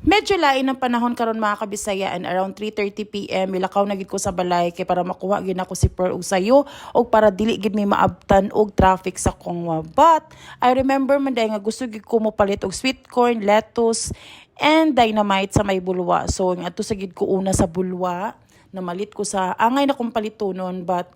Medyo lain ang panahon karon mga kabisaya, and around 3:30 PM milakaw na gid ko sa balay kay para makuha gid ako si Pearl og sayo og para dili gid mi maabtan og traffic sa Kongwa. But I remember man day nga gusto gid ko mo palit og sweet corn, lettuce and dynamite sa may bulwa. So ngadto sa gid ko una sa bulwa, namalit ko sa angay na kong palitonon but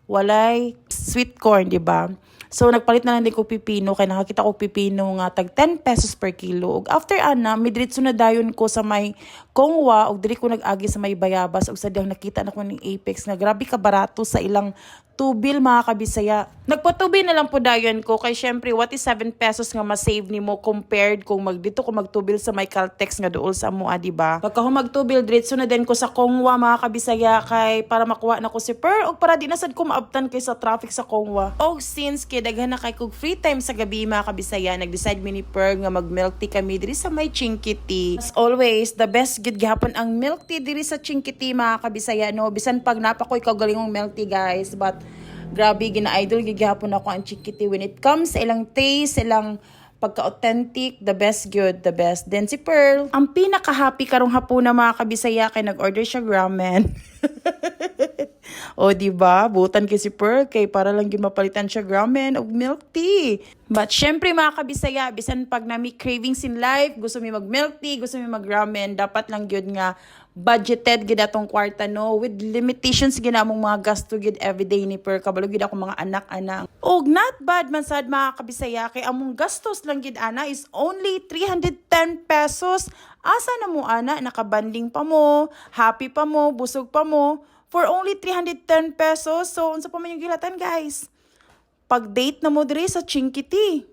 walay sweet corn, di ba? So nagpalit na lang din ko pipino kay nakakita ko pipino nga tag 10 pesos per kilo. Ug after ana, midritso na dayon ko sa may Kongwa ug diri ko nag-agi sa may Bayabas ug sadyang nakita na ko ning Apex nga grabe ka barato sa ilang tubil mga kabisaya. Nagpatubi na lang po dayon ko kay syempre what is 7 pesos nga ma-save nimo compared kung magdito ko magtubil sa may Caltex nga duol sa mua, di ba? Pagka ko magtubil diretso na din ko sa Kongwa mga kabisaya kay para makuha na ko si Pearl ug para di na sad ko maabtan kay sa traffic sa Kongwa. Og since kay daghan na kay kog free time sa gabi mga kabisaya, nag-decide mi ni Pearl nga mag-milk tea kami diri sa may Chinky. As always, the best gid gihapon ang milk tea diri sa Chinky mga kabisaya, no? Bisan pag napakoy kaugalingong milk tea guys, but grabe gina-idol gigihapon ako ang Chinky when it comes sa ilang taste, ilang pagka-authentic, the best good, the best. Then si Pearl, ang pinaka-happy karong hapon na mga kabisaya kay nag-order siya ramen. O di ba? Butan kay si Pearl kay para lang gyud mapalitan siya ramen og milk tea. But syempre mga kabisaya, bisan pag nami cravings in life, gusto mi mag milk tea, gusto mi mag ramen, dapat lang gyud nga budgeted gid atong kwarta, no, with limitations ginamong mga gasto gid everyday ni Pearl kabalo gid ako mga anak-anak. Og not bad man sad mga kabisaya kay among gastos lang gid ana is only 310 pesos. Asa na mo ana, nakabanding pa mo, happy pa mo, busog pa mo for only 310 pesos. So unsa pa man yung gilatan guys? Pag date na mo diri sa Chinky.